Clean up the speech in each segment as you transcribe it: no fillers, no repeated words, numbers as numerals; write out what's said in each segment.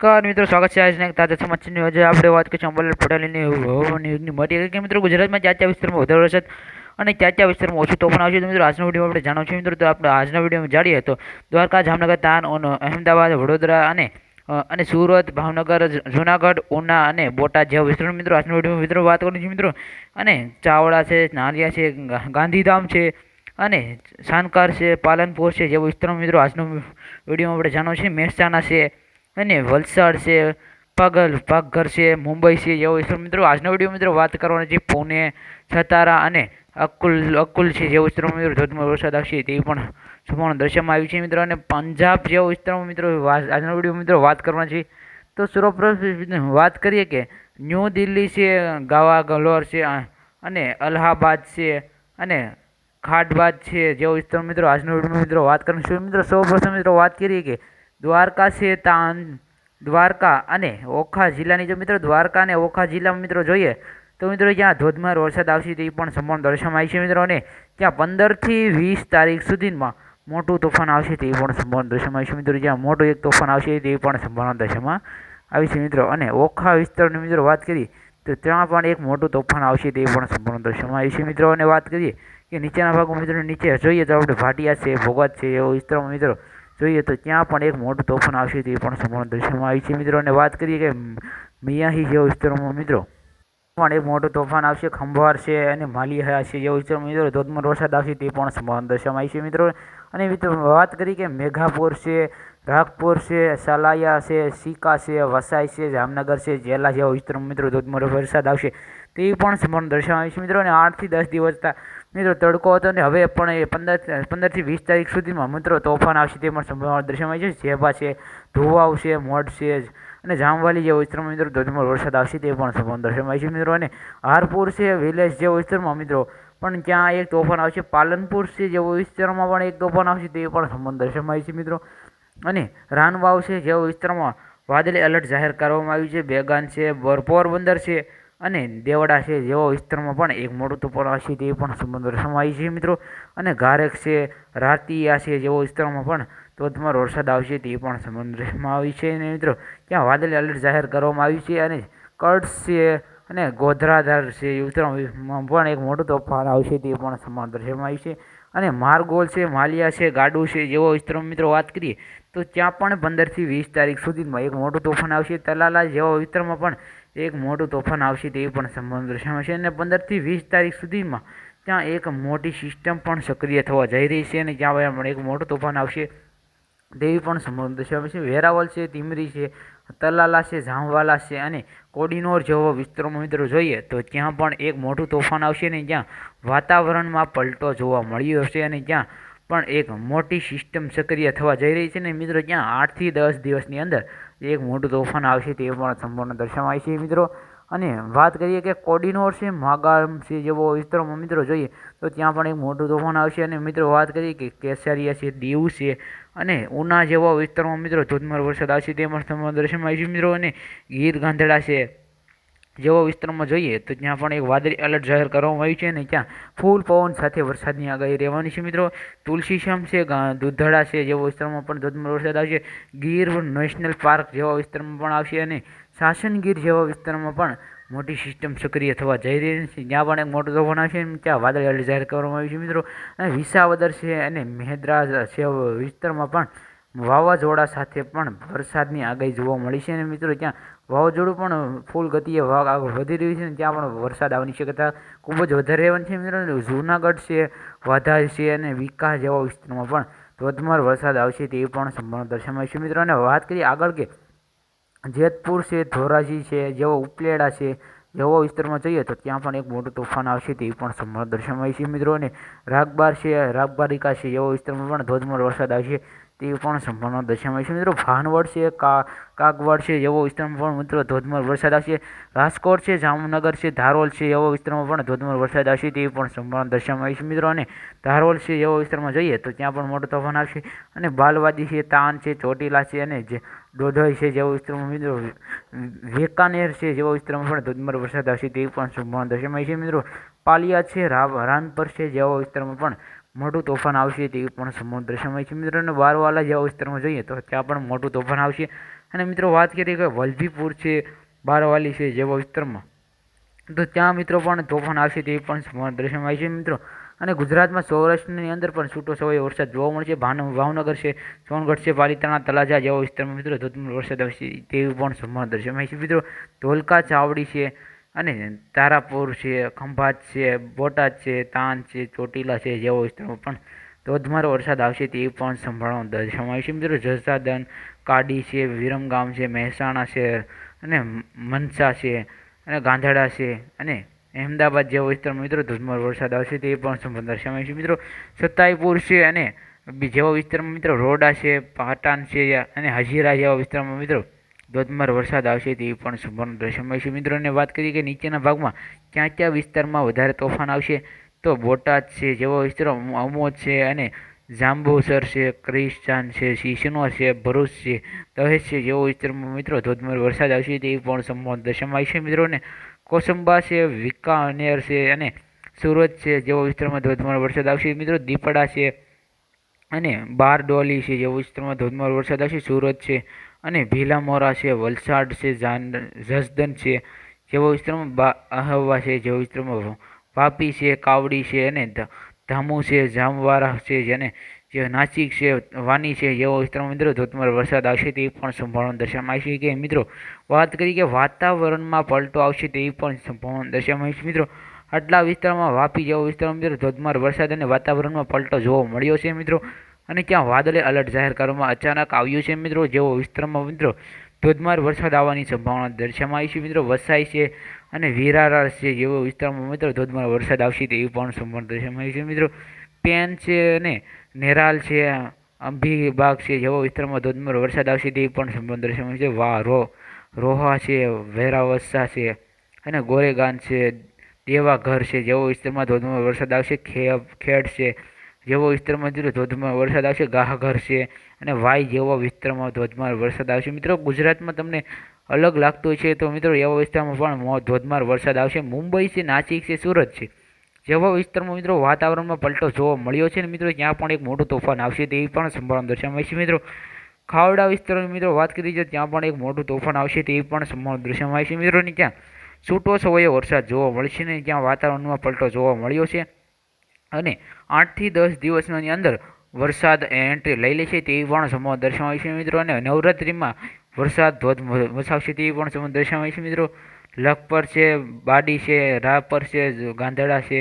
નમસ્કાર મિત્રો, સ્વાગત છે આજના એક તાજા સમાચારની. આજે આપણે વાત કરીશું અંબાલાલ પટેલની ન્યૂઝની મળી કે મિત્રો ગુજરાતમાં ક્યાં વિસ્તારમાં વધારે વરસાદ અને ક્યાં વિસ્તારમાં ઓછું તોફાન આવશે. તો મિત્રો આજનો વિડીયો આપણે જાણો છો મિત્રો. તો આપણે આજના વિડીયોમાં જાણીએ તો દ્વારકા, જામનગર, તાન, અહેમદાબાદ, વડોદરા અને સુરત, ભાવનગર, જૂનાગઢ, ઉના અને બોટાદ જેવા વિસ્તારો મિત્રો આજનો વિડીયો મિત્રો વાત કરીશું મિત્રો. અને ચાવડા છે, નારિયા છે, ગાંધીધામ છે અને સાનકાર છે, પાલનપુર છે જેવા વિસ્તારો મિત્રો આજનો વિડીયોમાં આપણે જાણો છે. મહેસાણા છે અને વલસાડ છે, પાકઘર છે, મુંબઈ છે જેવો વિસ્તાર મિત્રો આજનો વિડીયો મિત્રો વાત કરવાની છે. પુણે, સતારા અને અકુલ છે જેવો વિસ્તારમાં મિત્રો ધોધમાર વરસાદ આવશે તેવી પણ સંપૂર્ણ દ્રશ્યમાં આવ્યું છે મિત્રો. અને પંજાબ જેવો વિસ્તારમાં મિત્રો આજનો વિડીયો મિત્રો વાત કરવાની છે. તો સર્વપ્રથમ વાત કરીએ કે ન્યૂ દિલ્હી છે, ગાવા ગલોર છે અને અલ્હાબાદ છે અને ખાટબાદ છે જેવો વિસ્તાર મિત્રો આજનો વિડીયો મિત્રો વાત કરીશું મિત્રો. સૌપ્રથમ મિત્રો વાત કરીએ કે દ્વારકા છે, દ્વારકા અને ઓખા જિલ્લાની જો મિત્રો દ્વારકા અને ઓખા જિલ્લામાં મિત્રો જોઈએ તો મિત્રો જ્યાં ધોધમાર વરસાદ આવશે તે પણ સંપૂર્ણ દર્શાવવામાં આવી છે મિત્રો. અને ત્યાં 15થી 20 તારીખ સુધીમાં મોટું તોફાન આવશે તે પણ સંપૂર્ણ દર્શાવવામાં આવી છે મિત્રો. જ્યાં મોટું એક તોફાન આવશે તે પણ સંપૂર્ણ દર્શાવવામાં આવી છે મિત્રો. અને ઓખા વિસ્તારની મિત્રો વાત કરીએ તો ત્યાં પણ એક મોટું તોફાન આવશે તે પણ સંપૂર્ણ દર્શાવવામાં આવી છે મિત્રો. અને વાત કરીએ કે નીચેના ભાગમાં મિત્રો નીચે જોઈએ તો આપણે ભાટિયા છે, ભોગાત છે એવો વિસ્તારમાં મિત્રો જોઈએ તો ત્યાં પણ એક મોટું તોફાન આવશે તે પણ સંપૂર્ણ દર્શાવવામાં આવી છે મિત્રો. અને વાત કરીએ કે મિયાહી જેવા વિસ્તારોમાં મિત્રો પણ એક મોટું તોફાન આવશે. ખંભાર છે અને માલિયા છે જેવો વિસ્તારમાં મિત્રો ધોધમાર વરસાદ આવશે તે પણ સંપૂર્ણ દર્શાવવામાં આવી છે મિત્રો. અને મિત્રો વાત કરીએ કે મેઘાપુર છે, રાગપુર છે, સલાયા છે, સિકા છે, વસાઈ છે, જામનગર છે, જેલા જેવા વિસ્તારમાં મિત્રો ધોધમાર વરસાદ આવશે તે પણ સંપૂર્ણ દર્શાવવામાં આવી છે મિત્રો. અને 8 થી 10 દિવસ મિત્રો તડકો હતો અને હવે પણ એ 15થી 20 તારીખ સુધીમાં મિત્રો તોફાન આવશે તે પણ સંપૂર્ણ દર્શાવવામાં આવી છે. જેભા છે, ધોવાવ છે, મોઢ છે અને જામવાલી જેવા વિસ્તારમાં મિત્રો ધોધમાર વરસાદ આવશે તે પણ સંપૂર્ણ દર્શાવવામાં આવી છે મિત્રો. અને હારપુર છે, વિલેજ જેવા વિસ્તારમાં મિત્રો પણ ત્યાં એક તોફાન આવશે. પાલનપુર છે જેવો વિસ્તારમાં પણ એક તોફાન આવશે તે પણ સંપૂર્ણ દર્શાવવામાં આવી છે મિત્રો. અને રાનવાવ છે જેવો વિસ્તારમાં વાદળી એલર્ટ જાહેર કરવામાં આવ્યું છે. બેગાન છે, પોરબંદર છે અને દેવડા છે જેવો વિસ્તારમાં પણ એક મોટું તોફાન આવશે તે પણ સંપૂર્ણ દર્શાવવામાં આવી છે મિત્રો. અને ગારેક છે, રાતિયા છે જેવો વિસ્તારમાં પણ ધોધમાર વરસાદ આવશે તે પણ સંપૂર્ણ દર્શાવવામાં આવી છે. અને મિત્રો ત્યાં વાદળી એલર્ટ જાહેર કરવામાં આવ્યું છે. અને કચ્છ છે અને ગોધરાધાર છે એ વિસ્તારમાં પણ એક મોટું તોફાન આવશે તે પણ સંપૂર્ણ દર્શાવવામાં આવી છે. અને મારગોલ છે, માલિયા છે, ગાડુ છે જેવો વિસ્તારમાં મિત્રો વાત કરીએ તો ત્યાં પણ 15થી 20 તારીખ સુધીમાં એક મોટું તોફાન આવશે. તલાલા જેવા વિસ્તારમાં પણ એક મોટું તોફાન આવશે તે પણ સંપૂર્ણ દર્શાવવામાં છે. અને 15થી 20 તારીખ સુધીમાં ત્યાં એક મોટી સિસ્ટમ પણ સક્રિય થવા જઈ રહી છે અને ત્યાં પણ એક મોટું તોફાન આવશે તેવી પણ સંપૂર્ણ દર્શાવવામાં છે. વેરાવળ છે, તિમરી છે, તલાલા છે, જામવાલા છે અને કોડીનોર જેવો વિસ્તારોમાં મિત્રો જોઈએ તો ત્યાં પણ એક મોટું તોફાન આવશે અને જ્યાં વાતાવરણમાં પલટો જોવા મળ્યો હશે અને જ્યાં પણ એક મોટી સિસ્ટમ સક્રિય થવા જઈ રહી છે. ને મિત્રો ત્યાં 8 થી 10 દિવસની અંદર એક મોટું તોફાન આવશે તે પણ સંપૂર્ણ દર્શાવવામાં આવી છે મિત્રો. અને વાત કરીએ કે કોડીનોર છે, માગામ છે જેવો વિસ્તારોમાં મિત્રો જોઈએ તો ત્યાં પણ એક મોટું તોફાન આવશે. અને મિત્રો વાત કરીએ કે કેસરિયા છે, દીવ છે અને ઉના જેવા વિસ્તારોમાં મિત્રો ધોધમાર વરસાદ આવશે તે પણ સંપૂર્ણ દર્શાવવામાં આવી છે મિત્રો. અને ગીર ગાંધડા છે જેવો વિસ્તારમાં જોઈએ તો ત્યાં પણ એક વાદળી એલર્ટ જાહેર કરવામાં આવ્યું છે. અને ત્યાં ફૂલ પવન સાથે વરસાદની આગાહી રહેવાની છે મિત્રો. તુલસીશ્યામ છે, દુધડા છે જેવો વિસ્તારમાં પણ ધોધમાર વરસાદ આવશે. ગીર નેશનલ પાર્ક જેવા વિસ્તારમાં પણ આવશે. અને સાસનગીર જેવા વિસ્તારમાં પણ મોટી સિસ્ટમ સક્રિય થવા જઈ રહી છે જ્યાં પણ એક મોટું તોફાન આવશે. ત્યાં વાદળી એલર્ટ જાહેર કરવામાં આવ્યું છે મિત્રો. અને વિસાવદર છે અને મેહદ્રા છે વિસ્તારમાં પણ વાવાઝોડા સાથે પણ વરસાદની આગાહી જોવા મળી છે. અને મિત્રો ત્યાં વાવાઝોડું પણ ફૂલ ગતિએ આગળ વધી રહ્યું છે અને ત્યાં પણ વરસાદ આવવાની શક્યતા ખૂબ જ વધારે રહેવાની છે મિત્રો. જૂનાગઢ છે, વાધા છે અને વિકાસ જેવા વિસ્તારમાં પણ ધોધમાર વરસાદ આવશે તે પણ સંપૂર્ણ દર્શાવવામાં છે મિત્રો. અને વાત કરીએ આગળ કે જેતપુર છે, ધોરાજી છે જેવો ઉપલેડા છે જેવો વિસ્તારમાં જોઈએ તો ત્યાં પણ એક મોટું તોફાન આવશે તે પણ સંપૂર્ણ દર્શાવવામાં છે મિત્રો. અને રાગબાર છે, રાગબારિકા છે જેવો વિસ્તારમાં પણ ધોધમાર વરસાદ આવશે તે પણ સંપૂર્ણ દર્શાવવામાં છે મિત્રો. ભાનવડ છે, કાગવાડ છે જેવો વિસ્તારમાં પણ મિત્રો ધોધમાર વરસાદ આવશે. રાજકોટ છે, જામનગર છે, ધારોલ છે એવો વિસ્તારમાં પણ ધોધમાર વરસાદ આવશે તે પણ સંપૂર્ણ દર્શાવવામાં છે મિત્રો. અને ધારોલ છે એવો વિસ્તારમાં જોઈએ તો ત્યાં પણ મોટું તોફાન આવશે. અને બાલવાદી છે, તાન છે, ચોટીલા છે અને ડોઢોઈ છે જેવો વિસ્તારમાં મિત્રો વેકાનેર છે જેવો વિસ્તારમાં પણ ધોધમાર વરસાદ આવશે તે પણ સંપૂર્ણ દર્શાવવામાં છે મિત્રો. પાલિયા છે, રાનપર છે જેવો વિસ્તારમાં પણ મોટું તોફાન આવશે તે પણ સંપૂર્ણ દર્શાવવામાં છે મિત્રો. અને બારવાલા જેવા વિસ્તારમાં જોઈએ તો ત્યાં પણ મોટું તોફાન આવશે. અને મિત્રો વાત કરીએ કે વલભીપુર છે, બારવાલી છે જેવા વિસ્તારમાં, તો ત્યાં મિત્રો પણ તોફાન આવશે તેવી પણ સંભાવના દર્શાવવામાં આવી છે મિત્રો. અને ગુજરાતમાં સૌરાષ્ટ્રની અંદર પણ છૂટો છવાયો વરસાદ જોવા મળશે. ભાવનગર છે, સોનગઢ છે, પાલિતાણા, તળાજા જેવા વિસ્તારમાં મિત્રો ધોધમાર વરસાદ આવશે તેવી પણ સંભાવના દર્શાવવામાં આવી છે મિત્રો. ધોલકા, ચાવડી છે અને તારાપુર છે, ખંભાત છે, બોટાદ છે, તાન છે, ચોટીલા છે જેવા વિસ્તારમાં પણ ધોધમાર વરસાદ આવશે તેવી પણ સંભાવના દર્શાવવામાં આવી છે મિત્રો. જસાદન, કાડી છે, વિરમગામ છે, મહેસાણા છે અને મનસા છે અને ગાંધડા છે અને અહેમદાબાદ જેવા વિસ્તારમાં મિત્રો ધોધમાર વરસાદ આવશે તે પણ સંભાવના દર્શાવાય છે મિત્રો. સત્તાઈપુર છે અને જેવા વિસ્તારમાં મિત્રો રોડા છે, પાટણ છે અને હજીરા જેવા વિસ્તારમાં મિત્રો ધોધમાર વરસાદ આવશે તેવી પણ સંભાવના દર્શાવાય છે મિત્રો. અને વાત કરીએ કે નીચેના ભાગમાં ક્યાં વિસ્તારમાં વધારે તોફાન આવશે, તો બોટાદ છે જેવા વિસ્તારો, અમોદ છે અને જાંબુસર છે, ક્રિસ્ચાન છે, સિસનોર છે, ભરૂચ છે, દહેજ છે જેવો વિસ્તારમાં મિત્રો ધોધમાર વરસાદ આવશે તેવી પણ સંભાવના દર્શાવાય છે મિત્રો. ને કોસંબા છે, વિકાનેર છે અને સુરત છે જેવા વિસ્તારમાં ધોધમાર વરસાદ આવશે મિત્રો. દીપડા છે અને બારડોલી છે જેવા વિસ્તારમાં ધોધમાર વરસાદ આવશે સુરત છે અને ભીલામોરા છે, વલસાડ છે, જસદન છે જેવા વિસ્તારમાં, આહવા છે જેવા વિસ્તારમાં, વાપી છે, કાવડી છે અને ધામુ છે, જામવારા છે અને જે નાસિક છે, વાની છે જેવા વિસ્તારમાં મિત્રો ધોધમાર વરસાદ આવશે તેવી પણ સંભાવના દર્શાવવામાં આવી છે કે મિત્રો. વાત કરી કે વાતાવરણમાં પલટો આવશે તેવી પણ સંભાવના દર્શાવવામાં આવી છે મિત્રો. આટલા વિસ્તારમાં, વાપી જેવા વિસ્તારમાં મિત્રો ધોધમાર વરસાદ અને વાતાવરણમાં પલટો જોવા મળ્યો છે મિત્રો. અને ત્યાં વાદળી એલર્ટ જાહેર કરવામાં અચાનક આવ્યું છે મિત્રો. જેવો વિસ્તારમાં મિત્રો ધોધમાર વરસાદ આવવાની સંભાવના દર્શાવવામાં આવી છે મિત્રો. વસાઈ છે અને વિરાર છે જેવો વિસ્તારમાં મિત્રો ધોધમાર વરસાદ આવશે તેવી પણ સંભાવના દર્શાવવામાં આવી છે મિત્રો. પેન છે અને નેરાલ છે, અંબીબાગ છે જેવો વિસ્તારમાં ધોધમાર વરસાદ આવશે તેવી પણ સંભાવના દર્શાવવામાં આવી છે. રોહા છે, વેરાવસા છે અને ગોરેગાન છે, દેવાઘર છે જેવો વિસ્તારમાં ધોધમાર વરસાદ આવશે. ખેડ છે જેવો વિસ્તારમાં ધોધમાર વરસાદ આવશે. ગાહઘર છે અને વાય જેવા વિસ્તારમાં ધોધમાર વરસાદ આવશે મિત્રો. ગુજરાતમાં તમને અલગ લાગતું છે તો મિત્રો એવા વિસ્તારમાં પણ ધોધમાર વરસાદ આવશે. મુંબઈ છે, નાસિક છે, સુરત છે જેવા વિસ્તારમાં મિત્રો વાતાવરણમાં પલટો જોવા મળ્યો છે ને મિત્રો ત્યાં પણ એક મોટું તોફાન આવશે તેવી પણ સંભાવના દર્શાવાય છે મિત્રો. ખાવડા વિસ્તારોની મિત્રો વાત કરી છે ત્યાં પણ એક મોટું તોફાન આવશે તેવી પણ સંભાવના દર્શાવાય છે મિત્રો. ત્યાં છૂટો છવાયો વરસાદ જોવા મળશે ને ત્યાં વાતાવરણમાં પલટો જોવા મળ્યો છે અને 8 થી 10 દિવસની અંદર વરસાદ એન્ટ્રી લઈ લેશે તેવી પણ સંભાવના દર્શાવાય છે મિત્રો. અને નવરાત્રિમાં વરસાદ ધોધ વરસાવશે તેવી પણ સંભાવના દર્શાવાય છે મિત્રો. લખપર છે, બાડી છે, રાપર છે, ગાંધડા છે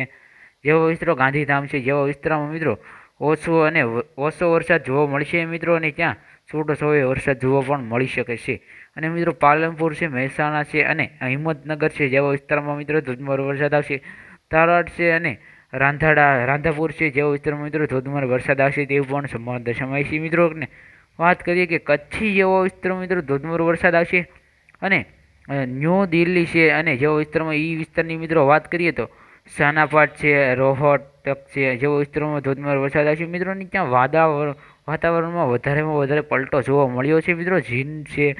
જેવા વિસ્તારો, ગાંધીધામ છે જેવા વિસ્તારોમાં મિત્રો ઓછો વરસાદ જોવા મળશે મિત્રો. અને ત્યાં છૂટો છવાયો વરસાદ જોવા પણ મળી શકે છે. અને મિત્રો પાલનપુર છે, મહેસાણા છે અને હિંમતનગર છે જેવા વિસ્તારમાં મિત્રો ધોધમાર વરસાદ આવશે. તારાડ છે અને રાંધાપુર છે જેવા વિસ્તારમાં મિત્રો ધોધમાર વરસાદ આવશે તેવી પણ સંભાવના દર્શાવાય છે મિત્રો. ને વાત કરીએ કે કચ્છી જેવા વિસ્તારમાં મિત્રો ધોધમાર વરસાદ આવશે. અને ન્યૂ દિલ્હી છે અને જેવા વિસ્તારમાં એ વિસ્તારની મિત્રો વાત કરીએ તો સાનાપાટ છે, રોહતક છે જેવા વિસ્તારોમાં ધોધમાર વરસાદ આવશે મિત્રો. ત્યાં વાતાવરણમાં વધારે પલટો જોવા મળ્યો છે મિત્રો. જીન છે,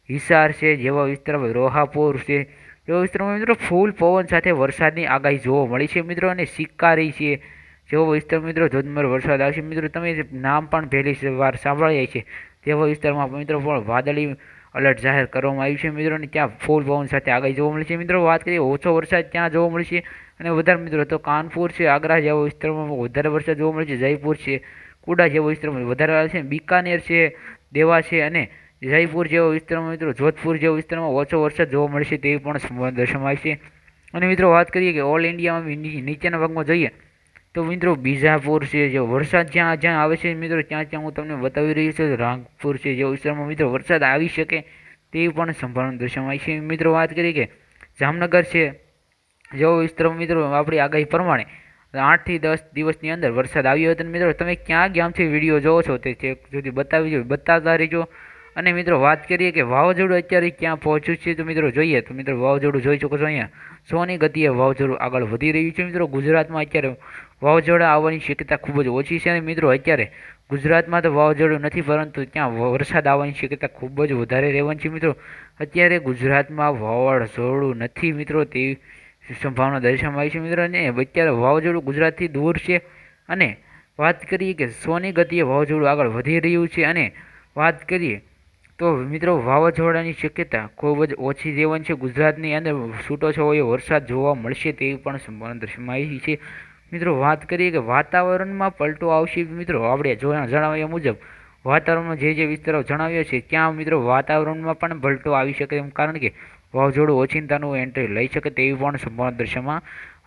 હિસાર છે જેવા વિસ્તારમાં, રોહાપુર છે જેવા વિસ્તારમાં મિત્રો ફૂલ પવન સાથે વરસાદની આગાહી જોવા મળી છે મિત્રો. અને સિક્કારી છે જેવો વિસ્તાર મિત્રો ધોધમાર વરસાદ આવશે મિત્રો. તમે નામ પણ પહેલી વાર સાંભળ્યા છે તેવા વિસ્તારમાં મિત્રો પણ વાદળી એલર્ટ જાહેર કરવામાં આવ્યું છે મિત્રો. અને ત્યાં ફૂલ પવન સાથે આગાહી જોવા મળશે મિત્રો. વાત કરીએ ઓછો વરસાદ ત્યાં જોવા મળશે અને વધારે મિત્રો તો કાનપુર છે, આગ્રા જેવા વિસ્તારમાં વધારે વરસાદ જોવા મળશે. જયપુર છે, કુડા જેવા વિસ્તારમાં વધારે આવે છે. બિકાનેર છે, દેવા છે અને જયપુર જેવા વિસ્તારમાં મિત્રો જોધપુર જેવા વિસ્તારમાં ઓછો વરસાદ જોવા મળશે તેવી પણ સંભાવના દર્શાવાય છે. અને મિત્રો વાત કરીએ કે ઓલ ઇન્ડિયામાં નીચેના ભાગમાં જોઈએ તો મિત્રો બીજાપુર છે જે વરસાદ જ્યાં આવે છે મિત્રો ત્યાં હું તમને બતાવી રહ્યો છું. રાંગપુર છે જેવા વિસ્તારમાં મિત્રો વરસાદ આવી શકે તેવી પણ સંભાવના દર્શાવાય છે મિત્રો. વાત કરીએ કે જામનગર છે જેવો વિસ્તારમાં મિત્રો આપણી આગાહી પ્રમાણે 8 થી 10 દિવસની અંદર વરસાદ આવ્યો હતો. મિત્રો તમે ક્યાં ગામથી વિડીયો જોવો છો તે સુધી બતાવતા રહેજો. અને મિત્રો વાત કરીએ કે વાવાઝોડું અત્યારે ક્યાં પહોંચ્યું છે તો મિત્રો જોઈએ તો મિત્રો વાવાઝોડું જોઈ શકો છો. અહીંયા 100ની ગતિએ વાવાઝોડું આગળ વધી રહ્યું છે મિત્રો. ગુજરાતમાં અત્યારે વાવાઝોડા આવવાની શક્યતા ખૂબ જ ઓછી છે. અને મિત્રો અત્યારે ગુજરાતમાં તો વાવાઝોડું નથી પરંતુ ત્યાં વરસાદ આવવાની શક્યતા ખૂબ જ વધારે રહેવાની છે મિત્રો. અત્યારે ગુજરાતમાં વાવાઝોડું નથી મિત્રો તેવી સંભાવના દર્શાવવામાં આવી છે મિત્રો. અને અત્યારે વાવાઝોડું ગુજરાતથી દૂર છે. અને વાત કરીએ કે 100ની ગતિએ વાવાઝોડું આગળ વધી રહ્યું છે. અને વાત કરીએ તો મિત્રો વાવાઝોડાની શક્યતા ખૂબ જ ઓછી રહેવાની છે. ગુજરાતની અંદર છૂટોછવાયો વરસાદ જોવા મળશે તેવી પણ સંભાવના દર્શાવાઈ આવી છે. મિત્રો વાત કરીએ કે વાતાવરણમાં પલટો આવશે. મિત્રો આપણે જણાવ્યા મુજબ વાતાવરણમાં જે વિસ્તારો જણાવ્યો છે ત્યાં મિત્રો વાતાવરણમાં પણ પલટો આવી શકે એમ, કારણ કે વાવાઝોડું ઓચિંતાનું એન્ટ્રી લઈ શકે તેવી પણ સંભાવના દર્શાવવામાં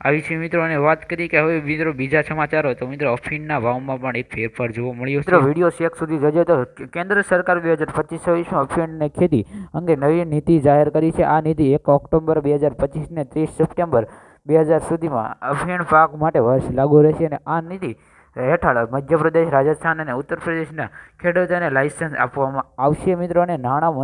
આવી છે મિત્રો. અને વાત કરીએ કે હવે મિત્રો બીજા સમાચારો, તો મિત્રો અફીણના ભાવમાં પણ એક ફેરફાર જોવા મળ્યો છે. વિડીયો શેક સુધી જોજો તો કેન્દ્ર સરકાર 2025-26માં અફીણની ખેતી અંગે નવી નીતિ જાહેર કરી છે. આ નીતિ 1 ઓક્ટોબર 2025 ને 30 સપ્ટેમ્બર 2000 સુધીમાં અફીણ પાક માટે વર્ષ લાગુ રહેશે. અને આ નીતિ હેઠળ મધ્યપ્રદેશ, રાજસ્થાન અને ઉત્તર પ્રદેશના ખેડૂતોને લાયસન્સ આપવામાં આવશે મિત્રો. અને નાણાં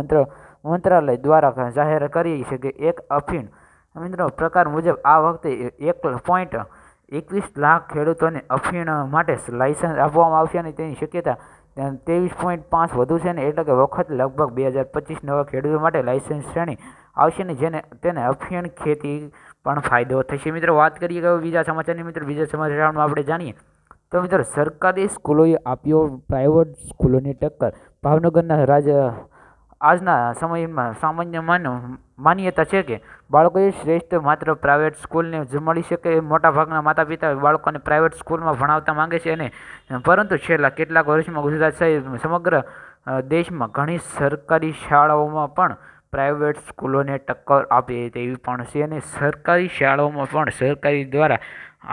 મંત્રાલય દ્વારા જાહેર કરી છે કે એક અફીણ મિત્રો પ્રકાર મુજબ આ વખતે 1.21 લાખ ખેડૂતોને અફીણ માટે લાયસન્સ આપવામાં આવશે. અને તેની શક્યતા 23.5 વધુ છે ને, એટલે કે વખત લગભગ 2025 નવા ખેડૂતો માટે લાયસન્સ શ્રેણી આવશે ને, તેને અફીણ ખેતી પણ ફાયદો થશે. મિત્રો વાત કરીએ કે બીજા સમાચારની, મિત્રો બીજા સમાચારમાં આપણે જાણીએ તો મિત્રો સરકારી સ્કૂલોએ આપ્યો પ્રાઇવેટ સ્કૂલોની ટક્કર. ભાવનગરના આજના સમયમાં સામાન્ય માન્યતા છે કે બાળકોએ શ્રેષ્ઠ માત્ર પ્રાઇવેટ સ્કૂલને જ મળી શકે. મોટાભાગના માતા પિતા બાળકોને પ્રાઇવેટ સ્કૂલમાં ભણાવતા માંગે છે, અને પરંતુ છેલ્લા કેટલાક વર્ષમાં ગુજરાત સહિત સમગ્ર દેશમાં ઘણી સરકારી શાળાઓમાં પણ પ્રાઇવેટ સ્કૂલોને ટક્કર આપે તેવી પણ છે. અને સરકારી શાળાઓમાં પણ સરકારી દ્વારા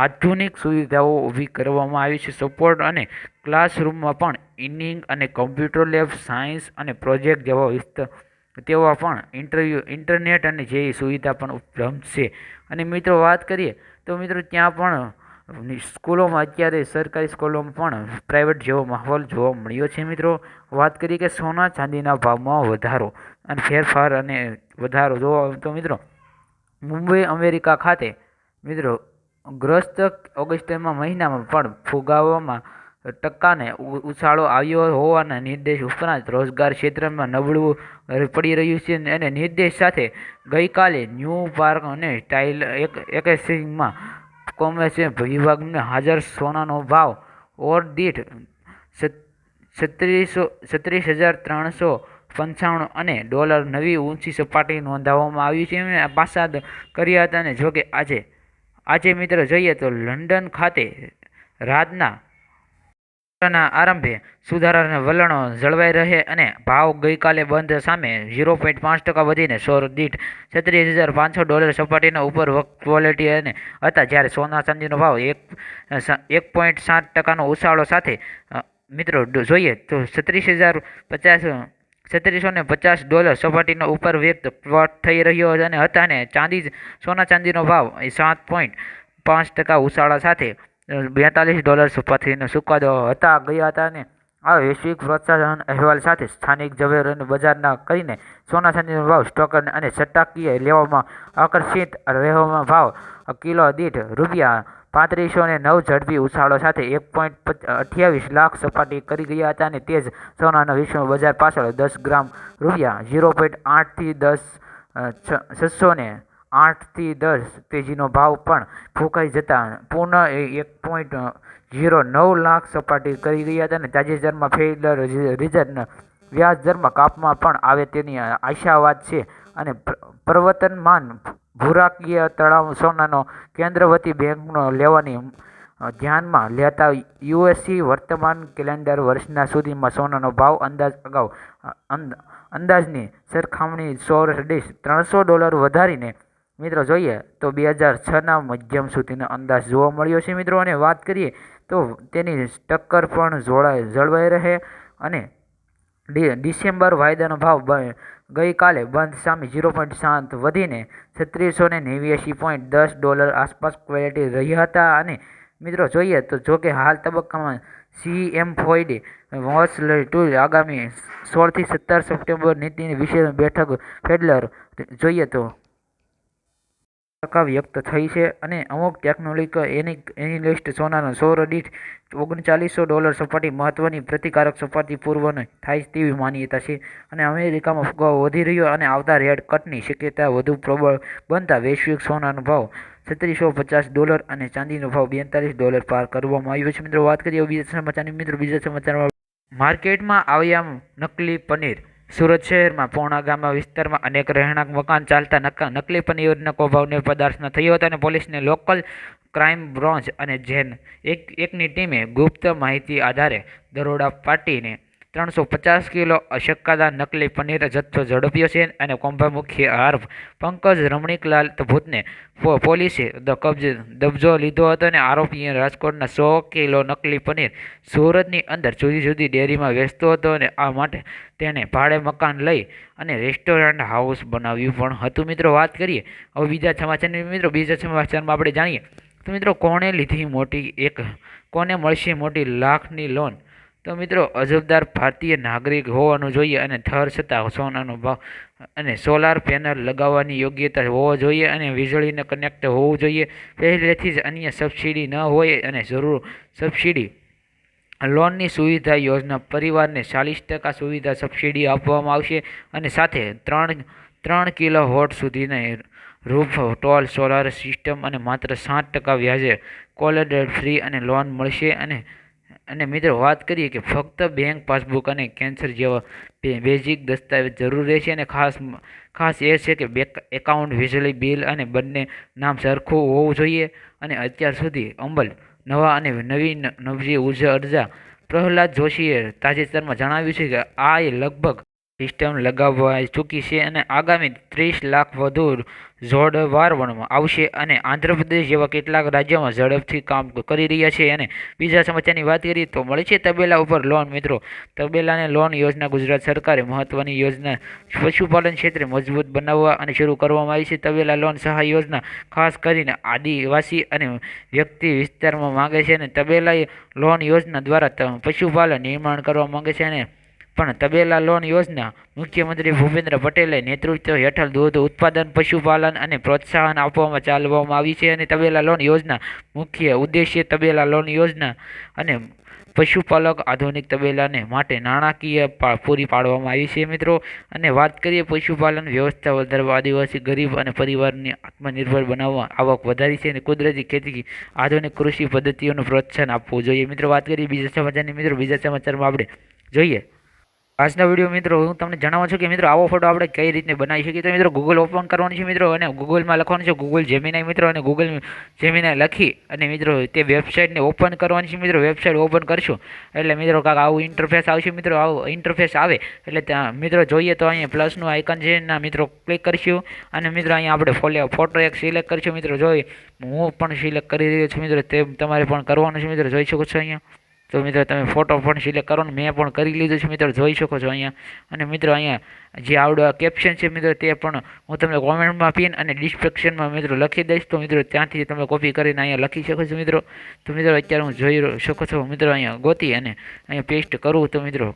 આધુનિક સુવિધાઓ ઊભી કરવામાં આવી છે. સપોર્ટ અને ક્લાસરૂમમાં પણ ઇનિંગ અને કમ્પ્યુટર લેબ, સાયન્સ અને પ્રોજેક્ટ તેવા પણ ઇન્ટરનેટ અને જેવી સુવિધા પણ ઉપલબ્ધ છે. અને મિત્રો વાત કરીએ તો મિત્રો ત્યાં પણ સ્કૂલોમાં અત્યારે સરકારી સ્કૂલોમાં પણ પ્રાઇવેટ જેવો માહોલ જોવા મળ્યો છે. મિત્રો વાત કરીએ કે સોના ચાંદીના ભાવમાં વધારો અને ફેરફાર અને વધારો જોવા તો મિત્રો મુંબઈ અમેરિકા ખાતે મિત્રો ગ્રસ્ત ઓગસ્ટમાં મહિનામાં પણ ફુગાવામાં ટકાને ઉછાળો આવ્યો હોવાના નિર્દેશ ઉપરાંત રોજગાર ક્ષેત્રમાં નબળું પડી રહ્યું છે. અને નિર્દેશ સાથે ગઈકાલે ન્યૂ પાર્ક અને ટાઇલ એક્સચેન્જમાં કોમર્શિયલ વિભાગને હાજર સોનાનો ભાવ ઓર દીઠ 36,395 અને ડોલર નવી ઊંચી સપાટી નોંધવામાં આવી છે. પાસાદ કર્યા હતા. અને જોકે આજે મિત્રો જોઈએ તો લંડન ખાતે રાતના આરંભે સુધારાના વલણો જળવાઈ રહે અને ભાવ ગઈકાલે બંધ સામે 0.5% વધીને સોળ દીઠ 36,500 સપાટીના ઉપર ક્વોલિટી અને હતા, જ્યારે સોના ચાંદીનો ભાવ 1.7% ઉછાળો સાથે મિત્રો જોઈએ તો 36,50 સપાટીના ઉપર વ્યક્ત થઈ રહ્યો અને હતા. અને સોના ચાંદીનો ભાવ 7.5% ઉછાળા સાથે $42 સપાટીનો ચુકાદો ગયા હતા. અને આ વૈશ્વિક પ્રોત્સાહન અહેવાલ સાથે સ્થાનિક ઝવેર બજારના કરીને સોના ચાંદીનો ભાવ સ્ટોક અને સટ્ટાકીય લેવામાં આકર્ષિત રહેવામાં ભાવ કિલો દીઠ ₹3509 ઝડપી ઉછાળો સાથે 1.28 લાખ સપાટી કરી ગયા હતા. અને તે જ સોનાના વિશ્વ બજાર પાછળ 10 ગ્રામ ₹0.8 થી 608 તેજીનો ભાવ પણ ફૂંકાઈ જતા પુનઃ 1.09 લાખ સપાટી કરી ગયા હતા. અને તાજેતરમાં ફેડરલ રિઝર્વ વ્યાજ દરમાં કાપમાં પણ આવે તેની આશાવાદ છે. અને પ્રવર્તમાન ભૂરાકીય તણાવ સોનાનો કેન્દ્રવતી બેંકનો લેવાની ધ્યાનમાં લેતા યુએસી વર્તમાન કેલેન્ડર વર્ષના સુધીમાં સોનાનો ભાવ અંદાજની સરખામણી $300 વધારીને મિત્રો જોઈએ તો 2006ના મધ્યમ સુધીનો અંદાજ જોવા મળ્યો છે. મિત્રો અને વાત કરીએ તો તેની ટક્કર પણ જળવાઈ રહે. અને ડિસેમ્બર વાયદાનો ભાવ ગઈકાલે બંધ સામે 0.7 વધીને $3689.10 આસપાસ ક્વોલિટી રહ્યા હતા. અને મિત્રો જોઈએ તો જોકે હાલ તબક્કામાં CMFOD વોચ ટૂલ આગામી 16 થી 17 સપ્ટેમ્બર નીતિની વિશેષ બેઠક ફેડરલ જોઈએ તો વ્યક્ત થઈ છે. અને અમુક ટેકનોલોજી એનાલિસ્ટ સોનાના સોળ દીઠ $3900 સપાટી મહત્વની પ્રતિકારક સપાટી પૂર્વની થાય તેવી માન્યતા છે. અને અમેરિકામાં ફુગાવો વધી રહ્યો અને આવતા રેટ કટની શક્યતા વધુ પ્રબળ બનતા વૈશ્વિક સોનાનો ભાવ $3650 અને ચાંદીનો ભાવ $42 પાર કરવામાં આવ્યો છે. મિત્રો વાત કરીએ બીજા સમાચારની, મિત્રો બીજા સમાચારમાં માર્કેટમાં આવ્યા નકલી પનીર. સુરત શહેરમાં પૌણા ગામા વિસ્તારમાં અનેક રહેણાંક મકાન ચાલતા નકલી પનીરના કૌભાંડનો પદાર્થ થયો હતો અને પોલીસને લોકલ ક્રાઇમ બ્રાન્ચ અને એકની ટીમે ગુપ્ત માહિતી આધારે દરોડા પાડીને 350 કિલો અશક્કાદાર નકલી પનીર જથ્થો ઝડપ્યો છે અને કોંભા મુખ્ય આરોપ પંકજ રમણીકલાલ ભૂતને પોલીસે કબજો લીધો હતો અને આરોપીએ રાજકોટના 100 કિલો નકલી પનીર સુરતની અંદર જુદી જુદી ડેરીમાં વેચતો હતો અને આ માટે તેણે ભાડે મકાન લઈ અને રેસ્ટોરન્ટ હાઉસ બનાવ્યું પણ હતું. મિત્રો વાત કરીએ હવે બીજા સમાચારની. મિત્રો બીજા સમાચારમાં આપણે જાણીએ તો મિત્રો કોને મળશે મોટી લાખની લોન. તો મિત્રો અરજદાર ભારતીય નાગરિક હોવાનું જોઈએ અને થર છતાં સોનાનો ભાવ અને સોલાર પેનલ લગાવવાની યોગ્યતા હોવો જોઈએ અને વીજળીને કનેક્ટ હોવું જોઈએ. પહેલેથી જ અન્ય સબસિડી ન હોય અને જરૂર સબસિડી લોનની સુવિધા યોજના પરિવારને 40% સુવિધા સબસિડી આપવામાં આવશે અને સાથે 3 કિલો વોટ સુધીના રૂફ ટોલ સોલાર સિસ્ટમ અને માત્ર 7% વ્યાજે કોલર ફ્રી અને લોન મળશે. અને મિત્રો વાત કરીએ કે ફક્ત બેંક પાસબુક અને કેન્સર જેવા બેઝિક દસ્તાવેજ જરૂર રહેશે અને ખાસ એ છે કે બેંક એકાઉન્ટ વીજળી બિલ અને બંને નામ સરખું હોવું જોઈએ. અને અત્યાર સુધી નવા અને નવી ઉર્જા પ્રહલાદ જોશીએ તાજેતરમાં જણાવ્યું છે કે આ લગભગ સિસ્ટમ લગાવવા ચૂકી છે અને આગામી 30 લાખ વધુ જોડવામાં આવશે અને આંધ્રપ્રદેશ જેવા કેટલાક રાજ્યોમાં ઝડપથી કામ કરી રહ્યા છે. અને બીજા સમાચારની વાત કરીએ તો મળે છે તબેલા ઉપર લોન. મિત્રો તબેલાને લોન યોજના ગુજરાત સરકારે મહત્વની યોજના પશુપાલન ક્ષેત્રે મજબૂત બનાવવા અને શરૂ કરવામાં આવી છે. તબેલા લોન સહાય યોજના ખાસ કરીને આદિવાસી અને વ્યક્તિ વિસ્તારમાં માંગે છે અને તબેલા લોન યોજના દ્વારા પશુપાલન નિર્માણ કરવા માંગે છે. અને પણ તબેલા લોન યોજના મુખ્યમંત્રી ભૂપેન્દ્ર પટેલે નેતૃત્વ હેઠળ દૂધ ઉત્પાદન પશુપાલન અને પ્રોત્સાહન આપવામાં ચાલવામાં આવી છે. અને તબેલા લોન યોજના મુખ્ય ઉદ્દેશ્ય તબેલા લોન યોજના અને પશુપાલક આધુનિક તબેલાને માટે નાણાકીય પૂરી પાડવામાં આવી છે. મિત્રો અને વાત કરીએ પશુપાલન વ્યવસ્થા વધારવા, આદિવાસી ગરીબ અને પરિવારને આત્મનિર્ભર બનાવવા, આવક વધારી છે અને કુદરતી ખેતી આધુનિક કૃષિ પદ્ધતિઓનું પ્રોત્સાહન આપવું જોઈએ. મિત્રો વાત કરીએ બીજા સમાચારની. મિત્રો બીજા સમાચારમાં આપણે જોઈએ આજના વિડીયો. મિત્રો હું તમને જણાવું છું કે મિત્રો આવો ફોટો આપણે કઈ રીતે બનાવી શકીએ. તો મિત્રો ગૂગલ ઓપન કરવાનું છે મિત્રો અને ગૂગલમાં લખવાનું છે ગૂગલ જેમિનાઈ મિત્રો અને ગૂગલ જેમિનાઈ લખી અને મિત્રો તે વેબસાઇટને ઓપન કરવાની છે. મિત્રો વેબસાઇટ ઓપન કરશું એટલે મિત્રો કાંક આવું ઇન્ટરફેસ આવશે. મિત્રો આવું ઇન્ટરફેસ આવે એટલે ત્યાં મિત્રો જોઈએ તો અહીંયા પ્લસનું આઇકન છે ના મિત્રો ક્લિક કરીશું અને મિત્રો અહીંયા આપણે ફોટો એક સિલેક્ટ કરીશું. મિત્રો જોઈ હું પણ સિલેક્ટ કરી રહ્યો છું. મિત્રો તે તમારે પણ કરવાનું છે. મિત્રો જોઈ શકો છો અહીંયા. તો મિત્રો તમે ફોટો પણ સિલેક્ટ કરો ને મેં પણ કરી લીધું છે. મિત્રો જોઈ શકો છો અહીંયા. અને મિત્રો અહીંયા જે આવડો કેપ્શન છે મિત્રો તે પણ હું તમને કોમેન્ટમાં પિન અને ડિસ્ક્રિપ્શનમાં મિત્રો લખી દઈશ. તો મિત્રો ત્યાંથી તમે કોપી કરીને અહીંયા લખી શકો છો. મિત્રો તો મિત્રો અત્યારે હું જોઈ શકો છો. મિત્રો અહીંયા ગોતી અને અહીંયા પેસ્ટ કરું તો મિત્રો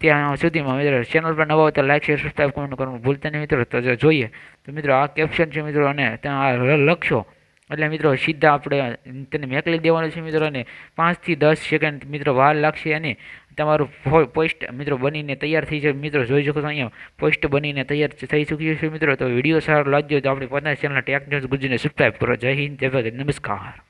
ત્યાં સુધીમાં મિત્રો ચેનલ પર નવા હોય તો લાઈક શેર સબસ્ક્રાઈબ કોમેન્ટ કરવાનું ભૂલતા નહીં. મિત્રો તો જોઈએ તો મિત્રો આ કેપ્શન છે મિત્રો અને ત્યાં લખશો એટલે મિત્રો સીધા આપણે તેને મેકલી દેવાનું છે. મિત્રો અને 5 થી 10 સેકન્ડ મિત્રો વાર લાગશે અને તમારું પોસ્ટ મિત્રો બનીને તૈયાર થઈ જાય. મિત્રો જોઈ શકો છો અહીંયા પોસ્ટ બનીને તૈયાર થઈ ચૂક્યું છે. મિત્રો તો વિડીયો સારો લાગ્યો તો આપણી પોતાની ચેનલ ટેક ન્યૂઝ ગુજરાતીને સબસ્ક્રાઈબ કરો. જય હિન્દ, જય ભારત, નમસ્કાર.